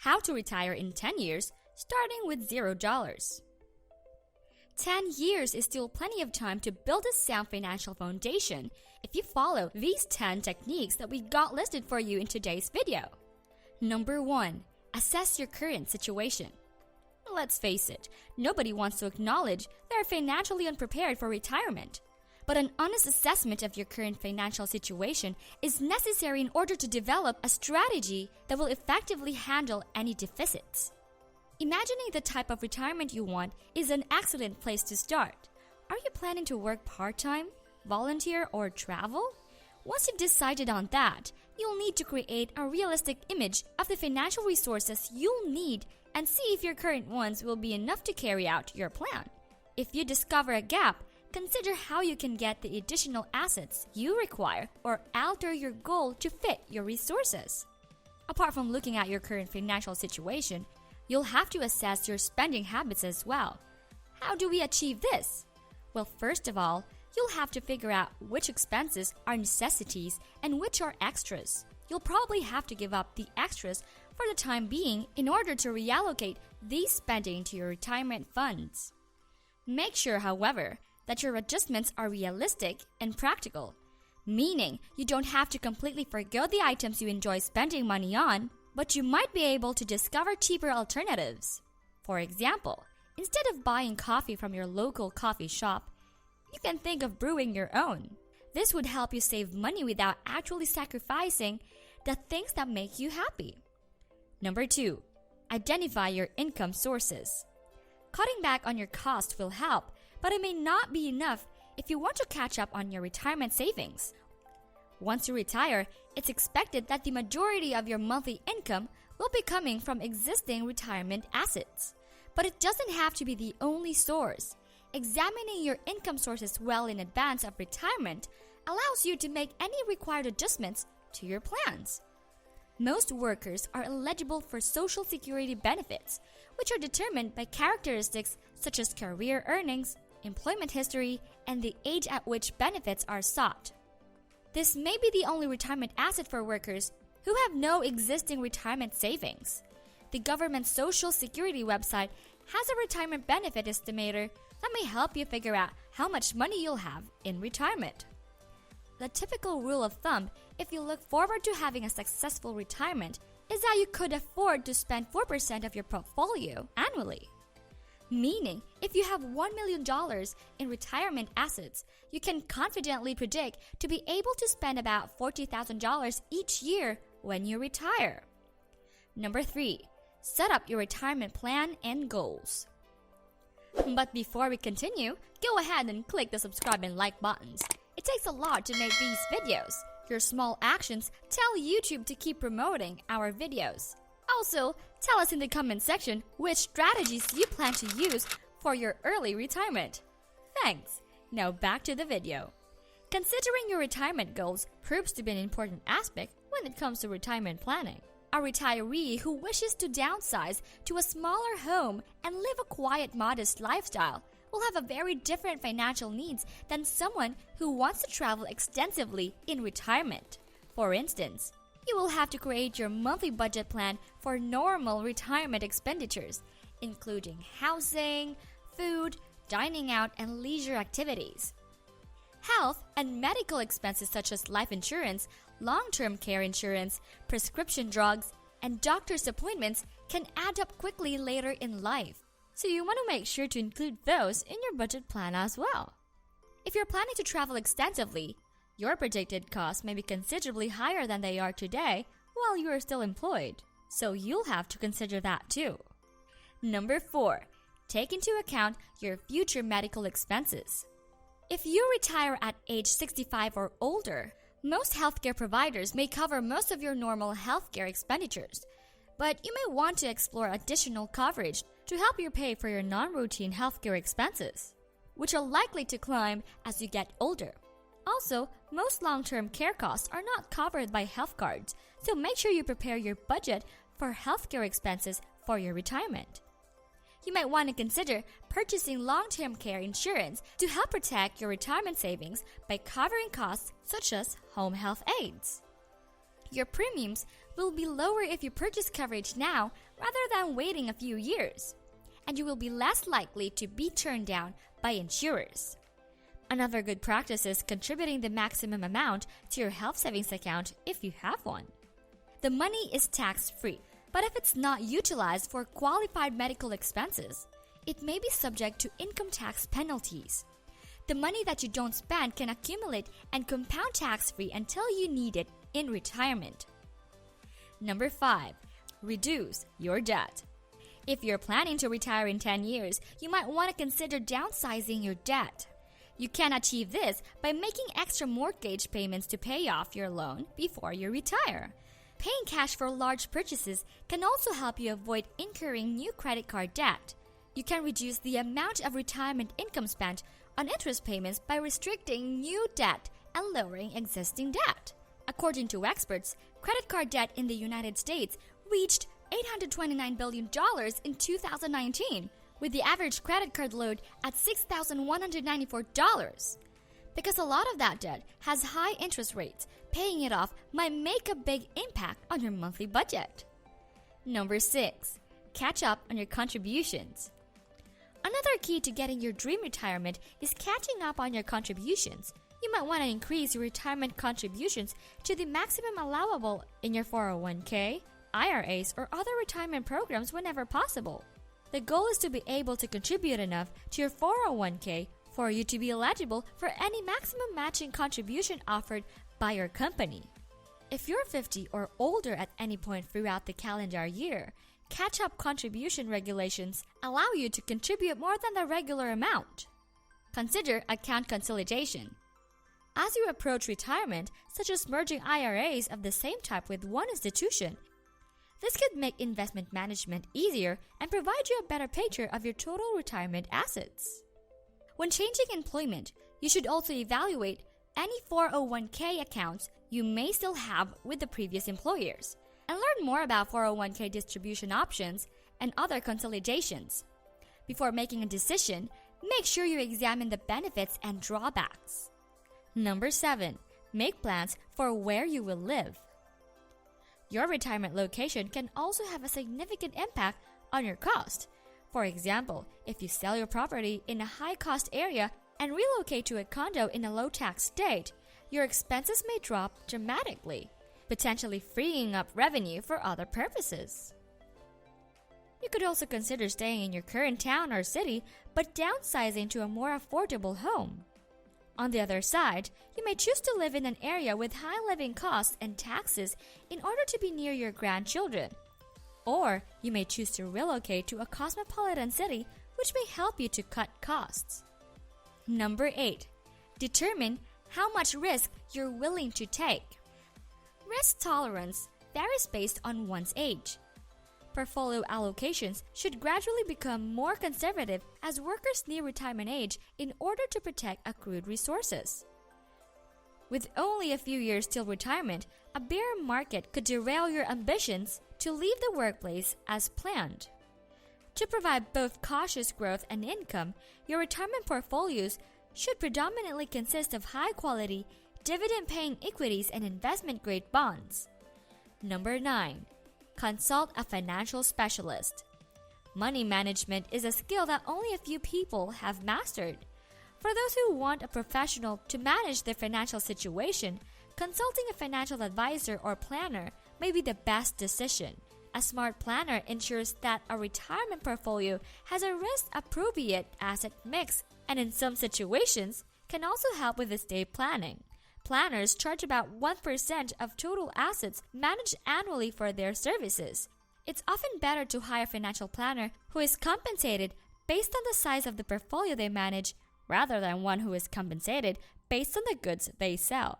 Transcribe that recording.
How to retire in 10 years, starting with $0. 10 years is still plenty of time to build a sound financial foundation if you follow these 10 techniques that we got listed for you in today's video. Number 1. Assess your current situation. Let's face it, nobody wants to acknowledge they're financially unprepared for retirement. But an honest assessment of your current financial situation is necessary in order to develop a strategy that will effectively handle any deficits. Imagining the type of retirement you want is an excellent place to start. Are you planning to work part-time, volunteer, or travel? Once you've decided on that, you'll need to create a realistic image of the financial resources you'll need and see if your current ones will be enough to carry out your plan. If you discover a gap, consider how you can get the additional assets you require or alter your goal to fit your resources. Apart from looking at your current financial situation, you'll have to assess your spending habits as well. How do we achieve this? Well, first of all, you'll have to figure out which expenses are necessities and which are extras. You'll probably have to give up the extras for the time being in order to reallocate these spending to your retirement funds. Make sure, however, that your adjustments are realistic and practical, meaning you don't have to completely forgo the items you enjoy spending money on, but you might be able to discover cheaper alternatives. For example, instead of buying coffee from your local coffee shop, you can think of brewing your own. This would help you save money without actually sacrificing the things that make you happy. Number 2. Identify your income sources. Cutting back on your costs will help, but it may not be enough if you want to catch up on your retirement savings. Once you retire, it's expected that the majority of your monthly income will be coming from existing retirement assets. But it doesn't have to be the only source. Examining your income sources well in advance of retirement allows you to make any required adjustments to your plans. Most workers are eligible for Social Security benefits, which are determined by characteristics such as career earnings, employment history, and the age at which benefits are sought. This may be the only retirement asset for workers who have no existing retirement savings. The government Social Security website has a retirement benefit estimator that may help you figure out how much money you'll have in retirement. The typical rule of thumb, if you look forward to having a successful retirement, is that you could afford to spend 4% of your portfolio annually. Meaning, if you have $1 million in retirement assets, you can confidently predict to be able to spend about $40,000 each year when you retire. Number 3. Set up your retirement plan and goals. But before we continue, go ahead and click the subscribe and like buttons. It takes a lot to make these videos. Your small actions tell YouTube to keep promoting our videos. Also, tell us in the comment section which strategies you plan to use for your early retirement. Thanks! Now back to the video. Considering your retirement goals proves to be an important aspect when it comes to retirement planning. A retiree who wishes to downsize to a smaller home and live a quiet, modest lifestyle will have a very different financial needs than someone who wants to travel extensively in retirement. For instance, you will have to create your monthly budget plan for normal retirement expenditures, including housing, food, dining out, and leisure activities. Health and medical expenses such as life insurance, long-term care insurance, prescription drugs, and doctor's appointments can add up quickly later in life. So you want to make sure to include those in your budget plan as well. If you're planning to travel extensively, your predicted costs may be considerably higher than they are today while you are still employed. So you'll have to consider that too. Number 4. Take into account your future medical expenses. If you retire at age 65 or older, most healthcare providers may cover most of your normal healthcare expenditures, but you may want to explore additional coverage to help you pay for your non-routine healthcare expenses, which are likely to climb as you get older. Also, most long-term care costs are not covered by health cards, so make sure you prepare your budget for healthcare expenses for your retirement. You might want to consider purchasing long-term care insurance to help protect your retirement savings by covering costs such as home health aides. Your premiums will be lower if you purchase coverage now rather than waiting a few years. And you will be less likely to be turned down by insurers. Another good practice is contributing the maximum amount to your health savings account if you have one. The money is tax-free, but if it's not utilized for qualified medical expenses, it may be subject to income tax penalties. The money that you don't spend can accumulate and compound tax-free until you need it in retirement. Number 5. Reduce your debt. If you're planning to retire in 10 years, you might want to consider downsizing your debt. You can achieve this by making extra mortgage payments to pay off your loan before you retire. Paying cash for large purchases can also help you avoid incurring new credit card debt. You can reduce the amount of retirement income spent on interest payments by restricting new debt and lowering existing debt. According to experts, credit card debt in the United States reached $829 billion in 2019, with the average credit card load at $6,194. Because a lot of that debt has high interest rates, paying it off might make a big impact on your monthly budget. Number 6. Catch up on your contributions. Another key to getting your dream retirement is catching up on your contributions. You might want to increase your retirement contributions to the maximum allowable in your 401k, IRAs, or other retirement programs whenever possible. The goal is to be able to contribute enough to your 401k for you to be eligible for any maximum matching contribution offered by your company. If you're 50 or older at any point throughout the calendar year, catch-up contribution regulations allow you to contribute more than the regular amount. Consider account consolidation. As you approach retirement, such as merging IRAs of the same type with one institution, this could make investment management easier and provide you a better picture of your total retirement assets. When changing employment, you should also evaluate any 401k accounts you may still have with the previous employers and learn more about 401k distribution options and other consolidations. Before making a decision, make sure you examine the benefits and drawbacks. Number 7. Make plans for where you will live. Your retirement location can also have a significant impact on your cost. For example, if you sell your property in a high-cost area and relocate to a condo in a low-tax state, your expenses may drop dramatically, potentially freeing up revenue for other purposes. You could also consider staying in your current town or city, but downsizing to a more affordable home. On the other side, you may choose to live in an area with high living costs and taxes in order to be near your grandchildren. Or you may choose to relocate to a cosmopolitan city, which may help you to cut costs. Number 8. Determine how much risk you're willing to take. Risk tolerance varies based on one's age. Portfolio allocations should gradually become more conservative as workers near retirement age in order to protect accrued resources. With only a few years till retirement, a bear market could derail your ambitions to leave the workplace as planned. To provide both cautious growth and income, your retirement portfolios should predominantly consist of high-quality, dividend-paying equities and investment-grade bonds. Number 9. Consult a financial specialist. Money management is a skill that only a few people have mastered. For those who want a professional to manage their financial situation, consulting a financial advisor or planner may be the best decision. A smart planner ensures that a retirement portfolio has a risk-appropriate asset mix and in some situations can also help with estate planning. Planners charge about 1% of total assets managed annually for their services. It's often better to hire a financial planner who is compensated based on the size of the portfolio they manage rather than one who is compensated based on the goods they sell.